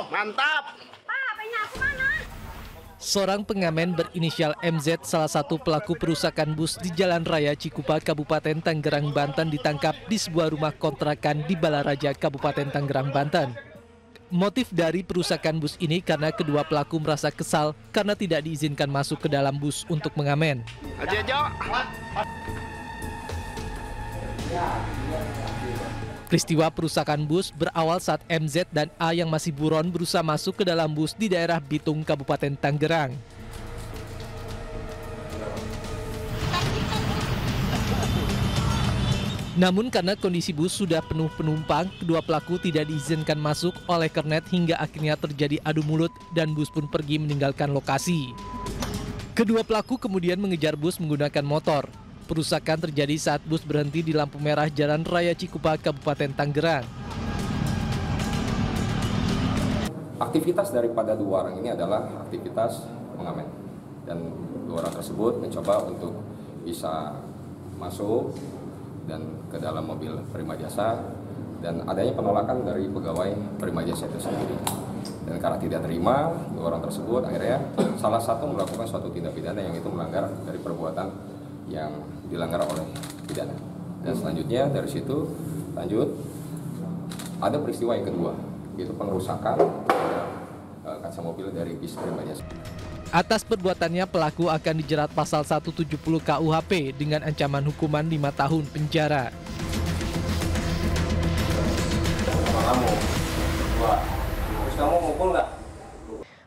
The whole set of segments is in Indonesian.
Mantap. Seorang pengamen berinisial MZ, salah satu pelaku perusakan bus di Jalan Raya Cikupa, Kabupaten Tangerang, Banten, ditangkap di sebuah rumah kontrakan di Balaraja, Kabupaten Tangerang, Banten. Motif dari perusakan bus ini karena kedua pelaku merasa kesal karena tidak diizinkan masuk ke dalam bus untuk mengamen. Peristiwa perusakan bus berawal saat MZ dan A yang masih buron berusaha masuk ke dalam bus di daerah Bitung, Kabupaten Tangerang. Namun karena kondisi bus sudah penuh penumpang, kedua pelaku tidak diizinkan masuk oleh kernet hingga akhirnya terjadi adu mulut dan bus pun pergi meninggalkan lokasi. Kedua pelaku kemudian mengejar bus menggunakan motor. Perusakan terjadi saat bus berhenti di lampu merah Jalan Raya Cikupa, Kabupaten Tangerang. Aktivitas daripada dua orang ini adalah aktivitas mengamen. Dan dua orang tersebut mencoba untuk bisa masuk dan ke dalam mobil Prima Jasa, dan adanya penolakan dari pegawai Prima Jasa itu sendiri. Dan karena tidak terima, dua orang tersebut akhirnya salah satu melakukan suatu tindak pidana yang itu melanggar dari perbuatan yang dilanggar oleh pidana. Dan selanjutnya dari situ lanjut ada peristiwa yang kedua, yaitu pengerusakan kaca mobil dari bis Prima Jasa. Atas perbuatannya pelaku akan dijerat pasal 170 KUHP dengan ancaman hukuman 5 tahun penjara. Kamu ngumpul nggak?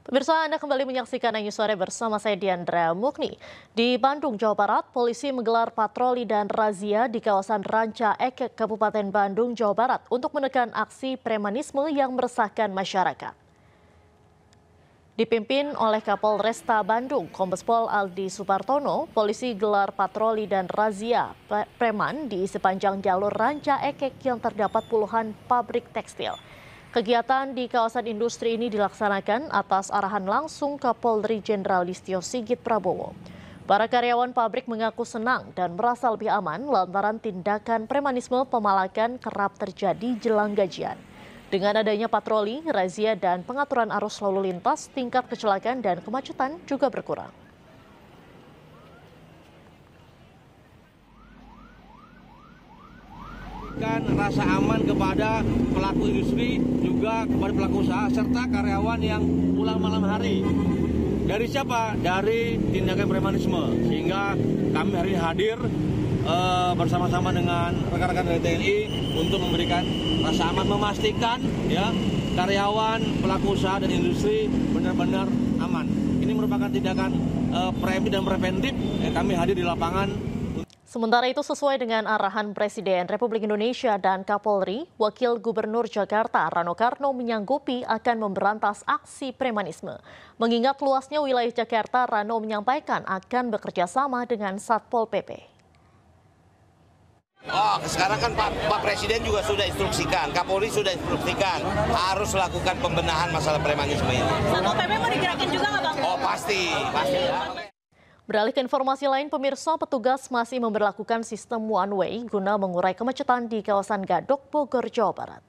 Pemirsa, Anda kembali menyaksikan News Sore bersama saya Diandra Mukni. Di Bandung, Jawa Barat, polisi menggelar patroli dan razia di kawasan Ranca Ekek, Kabupaten Bandung, Jawa Barat untuk menekan aksi premanisme yang meresahkan masyarakat. Dipimpin oleh Kapolresta Bandung, Kombes Pol Aldi Supartono, polisi gelar patroli dan razia preman di sepanjang jalur Ranca Ekek yang terdapat puluhan pabrik tekstil. Kegiatan di kawasan industri ini dilaksanakan atas arahan langsung Kapolri Jenderal Listio Sigit Prabowo. Para karyawan pabrik mengaku senang dan merasa lebih aman lantaran tindakan premanisme pemalakan kerap terjadi jelang gajian. Dengan adanya patroli, razia, dan pengaturan arus lalu lintas, tingkat kecelakaan dan kemacetan juga berkurang. Rasa aman kepada pelaku industri, juga kepada pelaku usaha, serta karyawan yang pulang malam hari. Dari siapa? Dari tindakan premanisme. Sehingga kami hari ini hadir bersama-sama dengan rekan-rekan dari TNI untuk memberikan rasa aman, memastikan ya karyawan, pelaku usaha dan industri benar-benar aman. Ini merupakan tindakan preventif. Kami hadir di lapangan. Sementara itu, sesuai dengan arahan Presiden Republik Indonesia dan Kapolri, Wakil Gubernur Jakarta Rano Karno menyanggupi akan memberantas aksi premanisme. Mengingat luasnya wilayah Jakarta, Rano menyampaikan akan bekerja sama dengan Satpol PP. Sekarang kan Pak Presiden juga sudah instruksikan, Kapolri sudah instruksikan harus lakukan pembenahan masalah premanisme ini. Satpol PP mau digerakin juga nggak Bang? Pasti ya. Beralih ke informasi lain, pemirsa, petugas masih memberlakukan sistem one way guna mengurai kemacetan di kawasan Gadok, Bogor, Jawa Barat.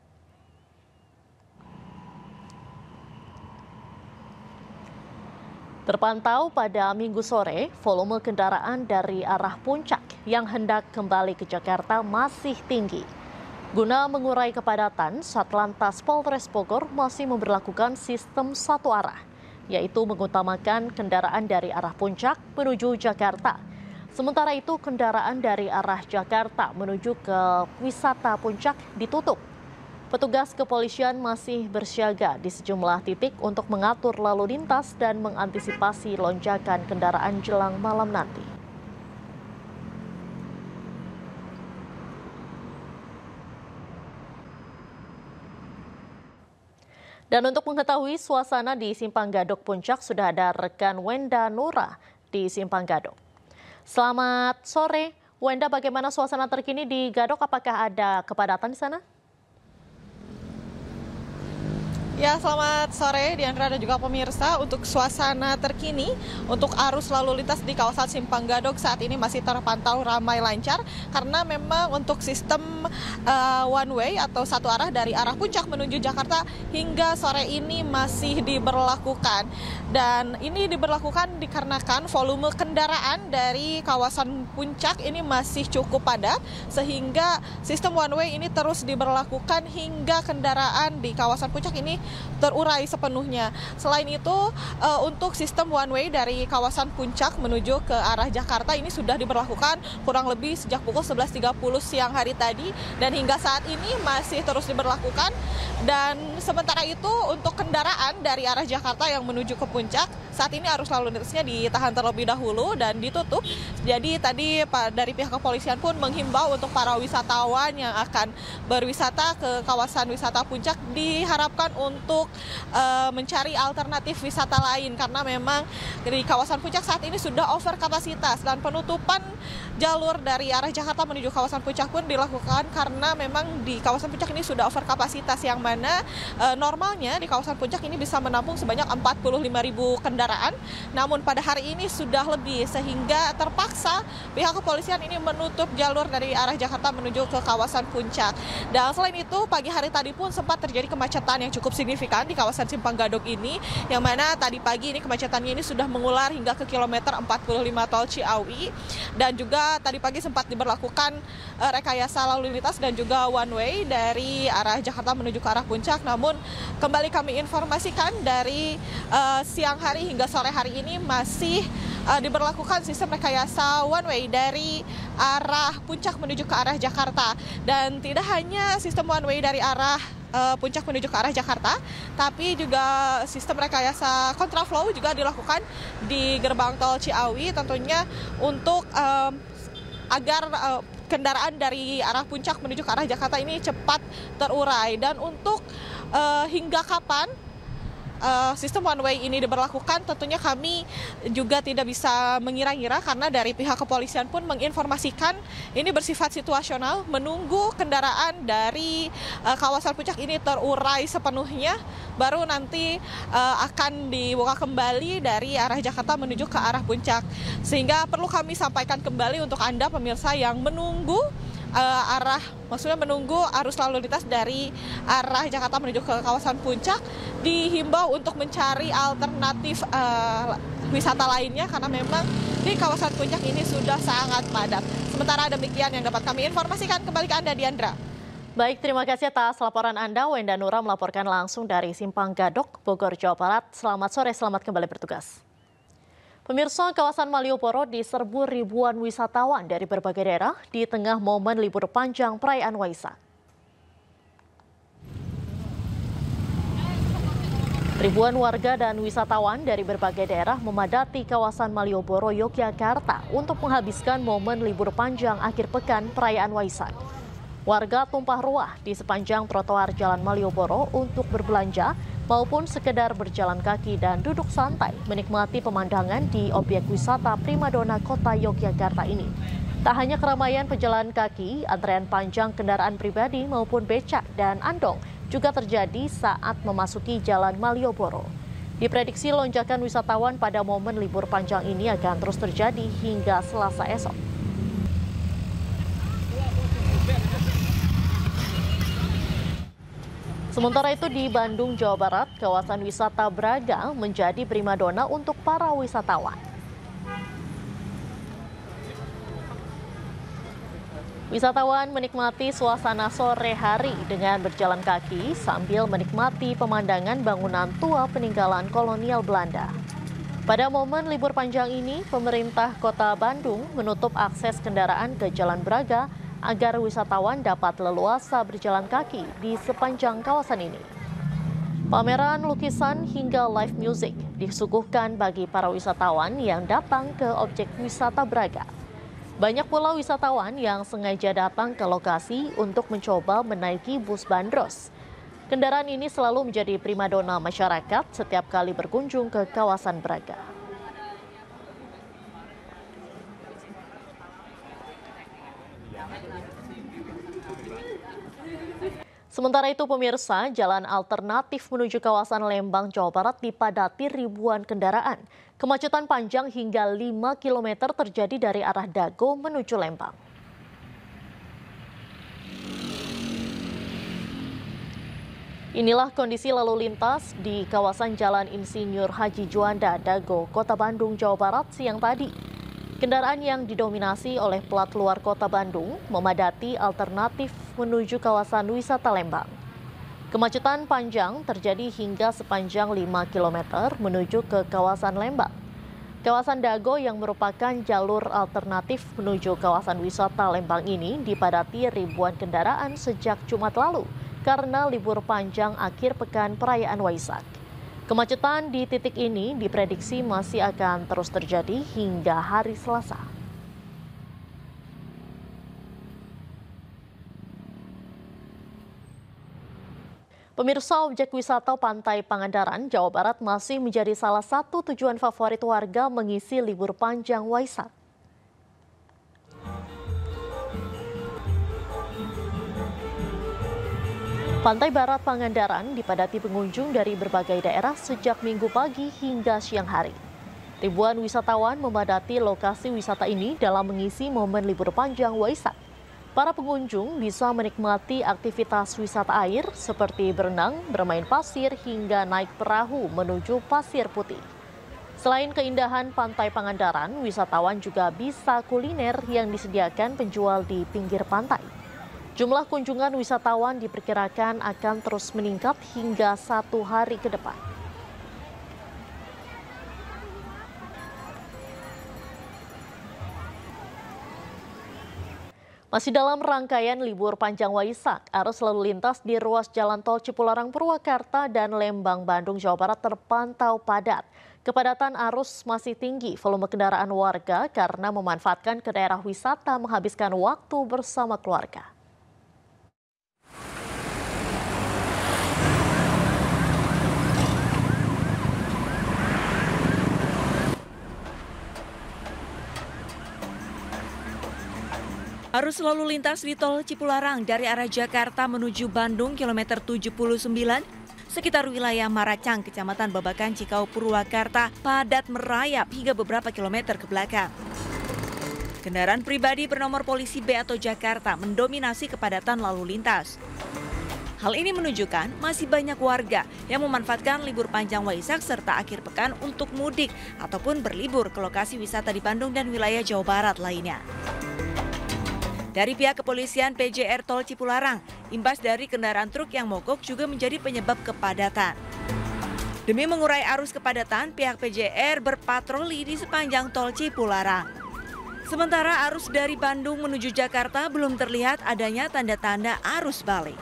Terpantau pada Minggu sore, volume kendaraan dari arah Puncak yang hendak kembali ke Jakarta masih tinggi. Guna mengurai kepadatan, Satlantas Polres Bogor masih memberlakukan sistem satu arah, yaitu mengutamakan kendaraan dari arah Puncak menuju Jakarta. Sementara itu, kendaraan dari arah Jakarta menuju ke wisata Puncak ditutup. Petugas kepolisian masih bersiaga di sejumlah titik untuk mengatur lalu lintas dan mengantisipasi lonjakan kendaraan jelang malam nanti. Dan untuk mengetahui suasana di Simpang Gadok Puncak, sudah ada rekan Wenda Nura di Simpang Gadok. Selamat sore, Wenda, bagaimana suasana terkini di Gadok? Apakah ada kepadatan di sana? Ya, selamat sore Diandra dan juga pemirsa. Untuk suasana terkini untuk arus lalu lintas di kawasan Simpang Gadok saat ini masih terpantau ramai lancar karena memang untuk sistem one way atau satu arah dari arah Puncak menuju Jakarta hingga sore ini masih diberlakukan. Dan ini diberlakukan dikarenakan volume kendaraan dari kawasan Puncak ini masih cukup padat sehingga sistem one way ini terus diberlakukan hingga kendaraan di kawasan Puncak ini terurai sepenuhnya. Selain itu, untuk sistem one way dari kawasan Puncak menuju ke arah Jakarta ini sudah diberlakukan kurang lebih sejak pukul 11.30 siang hari tadi dan hingga saat ini masih terus diberlakukan. Dan sementara itu untuk kendaraan dari arah Jakarta yang menuju ke Puncak saat ini arus lalu lintasnya ditahan terlebih dahulu dan ditutup. Jadi tadi dari pihak kepolisian pun menghimbau untuk para wisatawan yang akan berwisata ke kawasan wisata Puncak diharapkan untuk mencari alternatif wisata lain karena memang di kawasan Puncak saat ini sudah over kapasitas dan penutupan jalur dari arah Jakarta menuju kawasan Puncak pun dilakukan karena memang di kawasan Puncak ini sudah over kapasitas yang mana normalnya di kawasan Puncak ini bisa menampung sebanyak 45.000 kendaraan, namun pada hari ini sudah lebih sehingga terpaksa pihak kepolisian ini menutup jalur dari arah Jakarta menuju ke kawasan Puncak. Dan selain itu pagi hari tadi pun sempat terjadi kemacetan yang cukup signifikan di kawasan Simpang Gadok ini, yang mana tadi pagi ini kemacetannya ini sudah mengular hingga ke kilometer 45 tol Ciawi dan juga tadi pagi sempat diberlakukan rekayasa lalu lintas dan juga one way dari arah Jakarta menuju ke arah Puncak. Namun kembali kami informasikan dari siang hari hingga sore hari ini masih diberlakukan sistem rekayasa one way dari arah Puncak menuju ke arah Jakarta. Dan tidak hanya sistem one way dari arah Puncak menuju ke arah Jakarta, tapi juga sistem rekayasa kontraflow juga dilakukan di gerbang tol Ciawi tentunya untuk agar kendaraan dari arah Puncak menuju ke arah Jakarta ini cepat terurai. Dan untuk hingga kapan sistem one way ini diberlakukan tentunya kami juga tidak bisa mengira-ngira karena dari pihak kepolisian pun menginformasikan ini bersifat situasional menunggu kendaraan dari kawasan Puncak ini terurai sepenuhnya baru nanti akan dibuka kembali dari arah Jakarta menuju ke arah Puncak. Sehingga perlu kami sampaikan kembali untuk Anda pemirsa yang menunggu menunggu arus lalu lintas dari arah Jakarta menuju ke kawasan Puncak dihimbau untuk mencari alternatif wisata lainnya karena memang di kawasan Puncak ini sudah sangat padat. Sementara demikian yang dapat kami informasikan, kembali ke Anda Diandra. Baik, terima kasih atas laporan Anda. Wenda Nura melaporkan langsung dari Simpang Gadok, Bogor, Jawa Barat. Selamat sore, selamat kembali bertugas. Pemirsa, kawasan Malioboro diserbu ribuan wisatawan dari berbagai daerah di tengah momen libur panjang perayaan Waisak. Ribuan warga dan wisatawan dari berbagai daerah memadati kawasan Malioboro, Yogyakarta untuk menghabiskan momen libur panjang akhir pekan perayaan Waisak. Warga tumpah ruah di sepanjang trotoar Jalan Malioboro untuk berbelanja maupun sekedar berjalan kaki dan duduk santai menikmati pemandangan di objek wisata primadona kota Yogyakarta ini. Tak hanya keramaian pejalan kaki, antrean panjang kendaraan pribadi maupun becak dan andong juga terjadi saat memasuki Jalan Malioboro. Diprediksi lonjakan wisatawan pada momen libur panjang ini akan terus terjadi hingga Selasa esok. Sementara itu di Bandung, Jawa Barat, kawasan wisata Braga menjadi primadona untuk para wisatawan. Wisatawan menikmati suasana sore hari dengan berjalan kaki sambil menikmati pemandangan bangunan tua peninggalan kolonial Belanda. Pada momen libur panjang ini, pemerintah Kota Bandung menutup akses kendaraan ke Jalan Braga agar wisatawan dapat leluasa berjalan kaki di sepanjang kawasan ini. Pameran lukisan hingga live music disuguhkan bagi para wisatawan yang datang ke objek wisata Braga. Banyak pula wisatawan yang sengaja datang ke lokasi untuk mencoba menaiki bus bandros. Kendaraan ini selalu menjadi primadona masyarakat setiap kali berkunjung ke kawasan Braga. Sementara itu pemirsa, jalan alternatif menuju kawasan Lembang, Jawa Barat dipadati ribuan kendaraan. Kemacetan panjang hingga 5 km terjadi dari arah Dago menuju Lembang. Inilah kondisi lalu lintas di kawasan Jalan Insinyur Haji Juanda, Dago, Kota Bandung, Jawa Barat siang tadi. Kendaraan yang didominasi oleh plat luar Kota Bandung memadati alternatif menuju kawasan wisata Lembang. Kemacetan panjang terjadi hingga sepanjang 5 km menuju ke kawasan Lembang. Kawasan Dago yang merupakan jalur alternatif menuju kawasan wisata Lembang ini dipadati ribuan kendaraan sejak Jumat lalu karena libur panjang akhir pekan perayaan Waisak. Kemacetan di titik ini diprediksi masih akan terus terjadi hingga hari Selasa. Pemirsa, objek wisata Pantai Pangandaran, Jawa Barat masih menjadi salah satu tujuan favorit warga mengisi libur panjang Waisak. Pantai Barat Pangandaran dipadati pengunjung dari berbagai daerah sejak Minggu pagi hingga siang hari. Ribuan wisatawan memadati lokasi wisata ini dalam mengisi momen libur panjang Waisak. Para pengunjung bisa menikmati aktivitas wisata air seperti berenang, bermain pasir, hingga naik perahu menuju Pasir Putih. Selain keindahan Pantai Pangandaran, wisatawan juga bisa kuliner yang disediakan penjual di pinggir pantai. Jumlah kunjungan wisatawan diperkirakan akan terus meningkat hingga 1 hari ke depan. Masih dalam rangkaian libur panjang Waisak, arus lalu lintas di ruas Jalan Tol Cipularang Purwakarta dan Lembang Bandung Jawa Barat terpantau padat. Kepadatan arus masih tinggi, volume kendaraan warga karena memanfaatkan ke daerah wisata menghabiskan waktu bersama keluarga. Arus lalu lintas di Tol Cipularang dari arah Jakarta menuju Bandung kilometer 79 sekitar wilayah Maracang, Kecamatan Babakan, Cikau, Purwakarta padat merayap hingga beberapa kilometer ke belakang. Kendaraan pribadi bernomor polisi B atau Jakarta mendominasi kepadatan lalu lintas. Hal ini menunjukkan masih banyak warga yang memanfaatkan libur panjang Waisak serta akhir pekan untuk mudik ataupun berlibur ke lokasi wisata di Bandung dan wilayah Jawa Barat lainnya. Dari pihak kepolisian PJR Tol Cipularang, imbas dari kendaraan truk yang mogok juga menjadi penyebab kepadatan. Demi mengurai arus kepadatan, pihak PJR berpatroli di sepanjang Tol Cipularang. Sementara arus dari Bandung menuju Jakarta belum terlihat adanya tanda-tanda arus balik.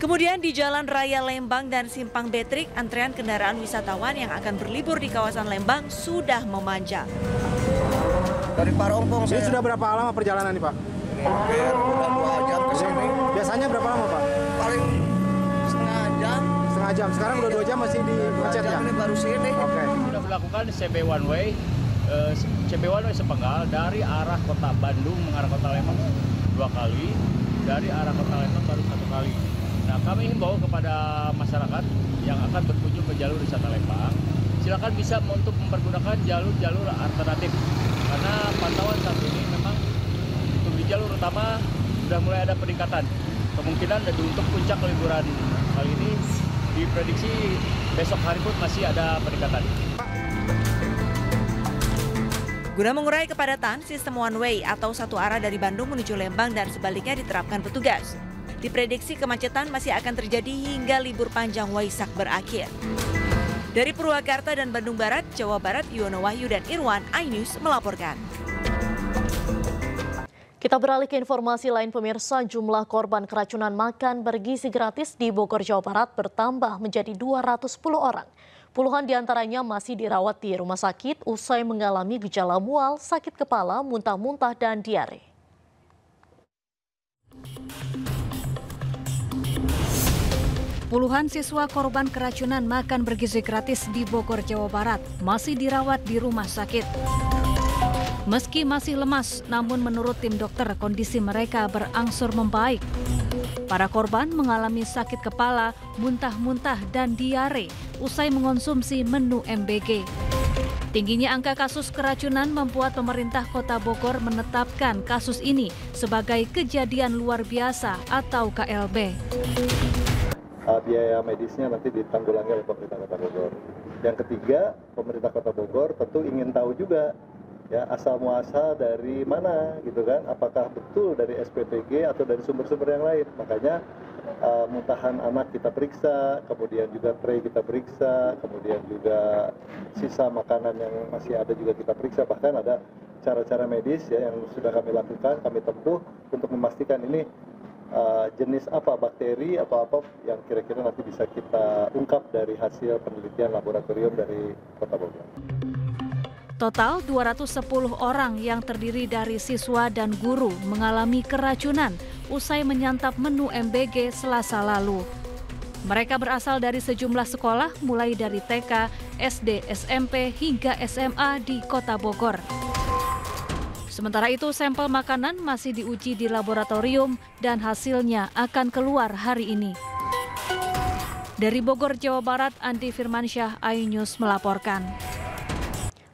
Kemudian di Jalan Raya Lembang dan Simpang Betrik, antrean kendaraan wisatawan yang akan berlibur di kawasan Lembang sudah memanjang. Dari Parompong saya. Ini sudah berapa lama perjalanan nih Pak? Hampir udah 2 jam ke sini. Biasanya berapa lama Pak? Paling setengah jam. Setengah jam. Sekarang udah 2 jam masih di macet ya? Ini baru sini. Oke. Sudah melakukan CB One Way, CB One Way sepenggal dari arah kota Bandung mengarah kota Lembang 2 kali, dari arah kota Lembang baru 1 kali. Nah, kami himbau kepada masyarakat yang akan berkunjung ke jalur wisata Lembang, silakan bisa untuk mempergunakan jalur-jalur alternatif. Karena pantauan saat ini memang untuk di jalur utama sudah mulai ada peningkatan. Kemungkinan untuk puncak liburan kali ini diprediksi besok hari pun masih ada peningkatan. Guna mengurai kepadatan, sistem one way atau satu arah dari Bandung menuju Lembang dan sebaliknya diterapkan petugas. Diprediksi kemacetan masih akan terjadi hingga libur panjang Waisak berakhir. Dari Purwakarta dan Bandung Barat, Jawa Barat, Yuwono Wahyu dan Irwan, iNews melaporkan. Kita beralih ke informasi lain pemirsa, jumlah korban keracunan makan bergizi gratis di Bogor, Jawa Barat bertambah menjadi 210 orang. Puluhan diantaranya masih dirawat di rumah sakit usai mengalami gejala mual, sakit kepala, muntah-muntah, dan diare. Puluhan siswa korban keracunan makan bergizi gratis di Bogor, Jawa Barat masih dirawat di rumah sakit. Meski masih lemas, namun menurut tim dokter kondisi mereka berangsur membaik. Para korban mengalami sakit kepala, muntah-muntah, dan diare usai mengonsumsi menu MBG. Tingginya angka kasus keracunan membuat pemerintah Kota Bogor menetapkan kasus ini sebagai kejadian luar biasa atau KLB. Biaya medisnya nanti ditanggulangi oleh pemerintah Kota Bogor. Yang ketiga, pemerintah Kota Bogor tentu ingin tahu juga ya asal muasal dari mana gitu kan, apakah betul dari SPPG atau dari sumber-sumber yang lain. Makanya muntahan anak kita periksa, kemudian juga tray kita periksa, kemudian juga sisa makanan yang masih ada juga kita periksa. Bahkan ada cara-cara medis ya yang sudah kami lakukan, kami tempuh untuk memastikan ini jenis apa, bakteri apa yang kira-kira nanti bisa kita ungkap dari hasil penelitian laboratorium dari Kota Bogor. Total 210 orang yang terdiri dari siswa dan guru mengalami keracunan usai menyantap menu MBG Selasa lalu. Mereka berasal dari sejumlah sekolah mulai dari TK, SD, SMP hingga SMA di Kota Bogor. Sementara itu sampel makanan masih diuji di laboratorium dan hasilnya akan keluar hari ini. Dari Bogor, Jawa Barat, Andi Firmansyah, iNews melaporkan.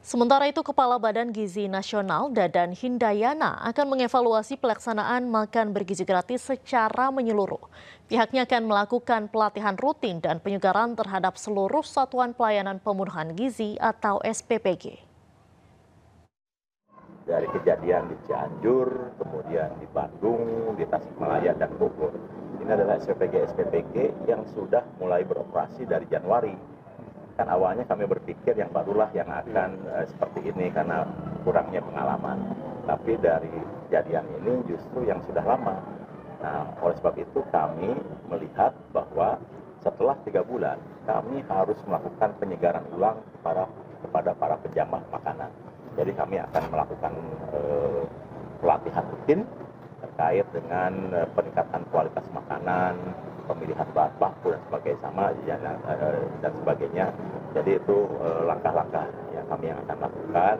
Sementara itu, Kepala Badan Gizi Nasional Dadan Hindayana akan mengevaluasi pelaksanaan makan bergizi gratis secara menyeluruh. Pihaknya akan melakukan pelatihan rutin dan penyegaran terhadap seluruh Satuan Pelayanan Pemenuhan Gizi atau SPPG. Dari kejadian di Cianjur, kemudian di Bandung, di Tasikmalaya, dan Bogor. Ini adalah SPPG yang sudah mulai beroperasi dari Januari. Kan awalnya kami berpikir yang barulah yang akan seperti ini karena kurangnya pengalaman. Tapi dari kejadian ini justru yang sudah lama. Nah, oleh sebab itu kami melihat bahwa setelah 3 bulan kami harus melakukan penyegaran ulang kepada para penjamah makanan. Jadi kami akan melakukan pelatihan rutin terkait dengan peningkatan kualitas makanan, pemilihan bahan baku dan sebagainya. Jadi itu langkah-langkah yang kami akan lakukan,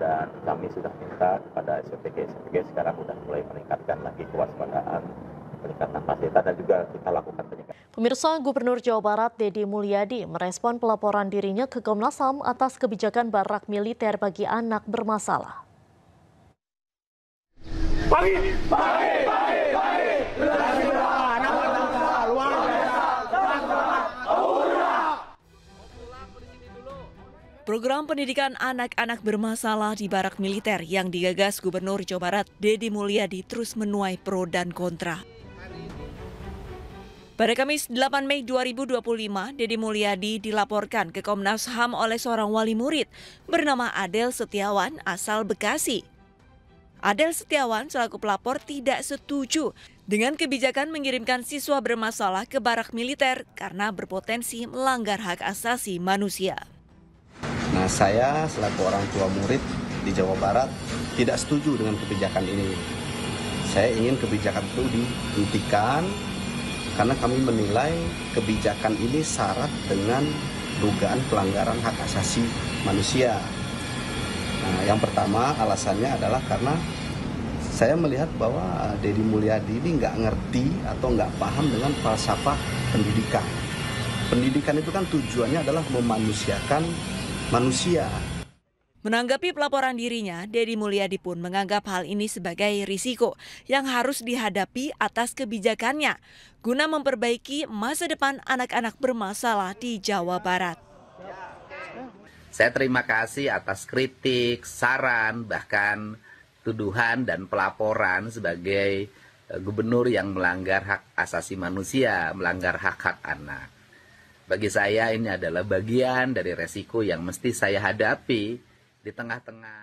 dan kami sudah minta kepada SPPG sekarang sudah mulai meningkatkan lagi kewaspadaan, peningkatan fasilitas, dan juga kita lakukan penyegaran. Pemirsa, Gubernur Jawa Barat Deddy Mulyadi merespon pelaporan dirinya ke Komnas HAM atas kebijakan barak militer bagi anak bermasalah. Program pendidikan anak-anak bermasalah di barak militer yang digagas Gubernur Jawa Barat Deddy Mulyadi terus menuai pro dan kontra. Pada Kamis 8 Mei 2025, Deddy Mulyadi dilaporkan ke Komnas HAM oleh seorang wali murid bernama Adel Setiawan asal Bekasi. Adel Setiawan selaku pelapor tidak setuju dengan kebijakan mengirimkan siswa bermasalah ke barak militer karena berpotensi melanggar hak asasi manusia. Nah, saya selaku orang tua murid di Jawa Barat tidak setuju dengan kebijakan ini. Saya ingin kebijakan itu dihentikan karena kami menilai kebijakan ini syarat dengan dugaan pelanggaran hak asasi manusia. Nah, yang pertama alasannya adalah karena saya melihat bahwa Deddy Mulyadi ini nggak ngerti atau nggak paham dengan falsafah pendidikan. Pendidikan itu kan tujuannya adalah memanusiakan manusia. Menanggapi pelaporan dirinya, Deddy Mulyadi pun menganggap hal ini sebagai risiko yang harus dihadapi atas kebijakannya guna memperbaiki masa depan anak-anak bermasalah di Jawa Barat. Saya terima kasih atas kritik, saran, bahkan tuduhan dan pelaporan sebagai gubernur yang melanggar hak asasi manusia, melanggar hak-hak anak. Bagi saya ini adalah bagian dari resiko yang mesti saya hadapi di tengah-tengah